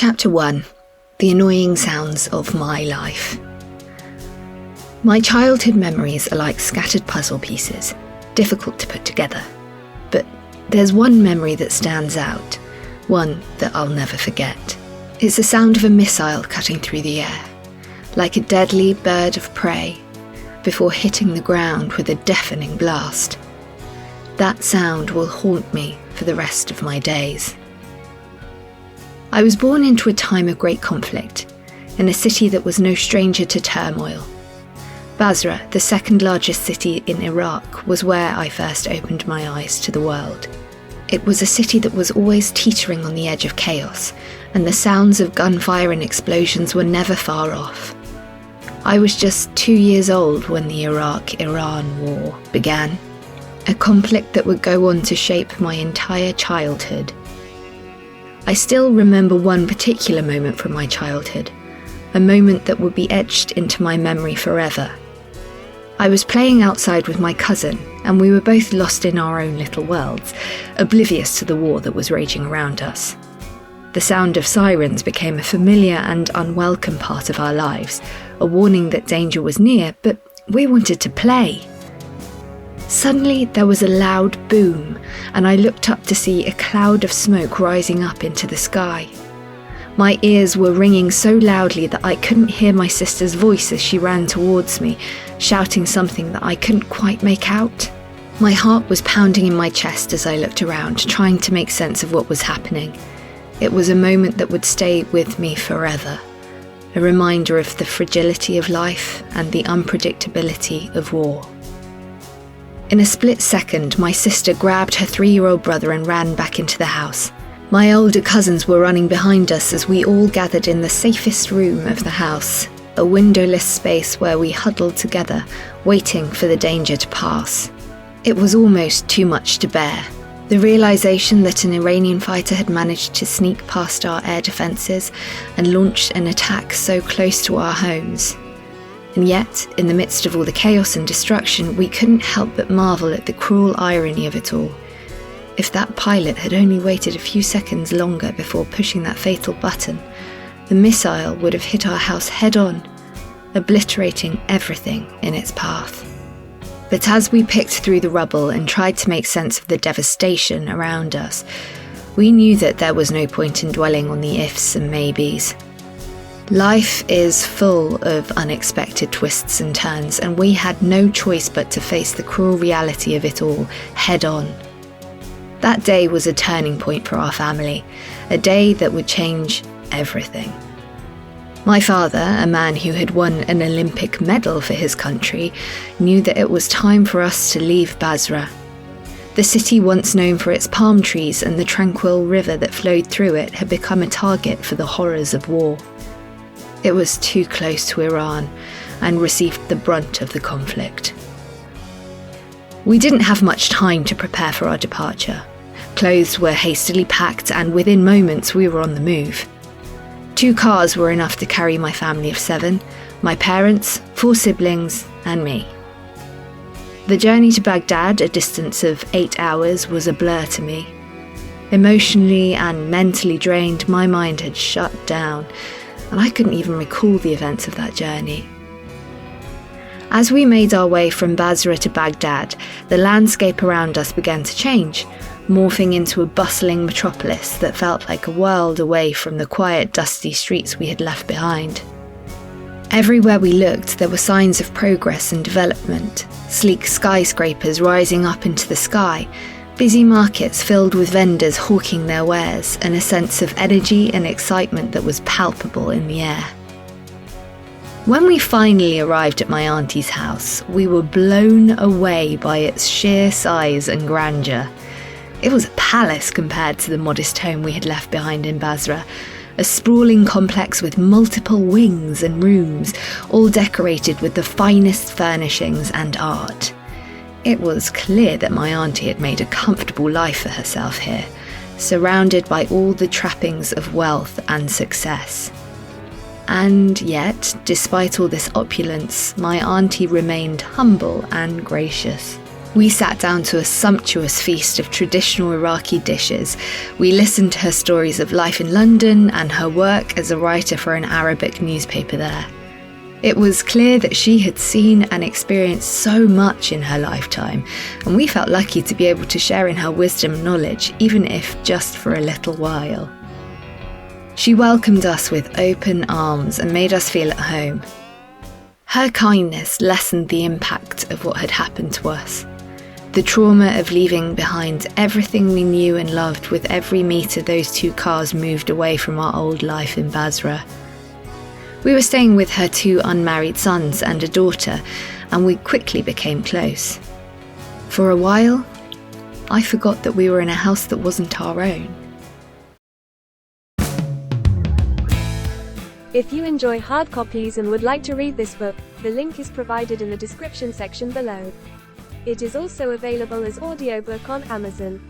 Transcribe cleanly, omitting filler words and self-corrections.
Chapter 1. The Annoying Sounds of My Life. My childhood memories are like scattered puzzle pieces, difficult to put together. But there's one memory that stands out, one that I'll never forget. It's the sound of a missile cutting through the air, like a deadly bird of prey, before hitting the ground with a deafening blast. That sound will haunt me for the rest of my days. I was born into a time of great conflict, in a city that was no stranger to turmoil. Basra, the second largest city in Iraq, was where I first opened my eyes to the world. It was a city that was always teetering on the edge of chaos, and the sounds of gunfire and explosions were never far off. I was just 2 years old when the Iraq-Iran war began, a conflict that would go on to shape my entire childhood. I still remember one particular moment from my childhood, a moment that would be etched into my memory forever. I was playing outside with my cousin, and we were both lost in our own little worlds, oblivious to the war that was raging around us. The sound of sirens became a familiar and unwelcome part of our lives, a warning that danger was near, but we wanted to play. Suddenly there was a loud boom, and I looked up to see a cloud of smoke rising up into the sky. My ears were ringing so loudly that I couldn't hear my sister's voice as she ran towards me, shouting something that I couldn't quite make out. My heart was pounding in my chest as I looked around, trying to make sense of what was happening. It was a moment that would stay with me forever, a reminder of the fragility of life and the unpredictability of war. In a split second, my sister grabbed her 3-year-old brother and ran back into the house. My older cousins were running behind us as we all gathered in the safest room of the house, a windowless space where we huddled together, waiting for the danger to pass. It was almost too much to bear. The realization that an Iranian fighter had managed to sneak past our air defences and launched an attack so close to our homes. And yet, in the midst of all the chaos and destruction, we couldn't help but marvel at the cruel irony of it all. If that pilot had only waited a few seconds longer before pushing that fatal button, the missile would have hit our house head-on, obliterating everything in its path. But as we picked through the rubble and tried to make sense of the devastation around us, we knew that there was no point in dwelling on the ifs and maybes. Life is full of unexpected twists and turns, and we had no choice but to face the cruel reality of it all head-on. That day was a turning point for our family, a day that would change everything. My father, a man who had won an Olympic medal for his country, knew that it was time for us to leave Basra. The city, once known for its palm trees and the tranquil river that flowed through it, had become a target for the horrors of war. It was too close to Iran and received the brunt of the conflict. We didn't have much time to prepare for our departure. Clothes were hastily packed, and within moments we were on the move. 2 cars were enough to carry my family of 7, my parents, 4 siblings, and me. The journey to Baghdad, a distance of 8 hours, was a blur to me. Emotionally and mentally drained, my mind had shut down, and I couldn't even recall the events of that journey. As we made our way from Basra to Baghdad, the landscape around us began to change, morphing into a bustling metropolis that felt like a world away from the quiet, dusty streets we had left behind. Everywhere we looked, there were signs of progress and development, sleek skyscrapers rising up into the sky, busy markets filled with vendors hawking their wares, and a sense of energy and excitement that was palpable in the air. When we finally arrived at my auntie's house, we were blown away by its sheer size and grandeur. It was a palace compared to the modest home we had left behind in Basra, a sprawling complex with multiple wings and rooms, all decorated with the finest furnishings and art. It was clear that my auntie had made a comfortable life for herself here, surrounded by all the trappings of wealth and success. And yet, despite all this opulence, my auntie remained humble and gracious. We sat down to a sumptuous feast of traditional Iraqi dishes. We listened to her stories of life in London and her work as a writer for an Arabic newspaper there. It was clear that she had seen and experienced so much in her lifetime, and we felt lucky to be able to share in her wisdom and knowledge, even if just for a little while. She welcomed us with open arms and made us feel at home. Her kindness lessened the impact of what had happened to us. The trauma of leaving behind everything we knew and loved with every metre those two cars moved away from our old life in Basra. We were staying with her 2 unmarried sons and a daughter, and we quickly became close. For a while, I forgot that we were in a house that wasn't our own. If you enjoy hard copies and would like to read this book, the link is provided in the description section below. It is also available as audiobook on Amazon.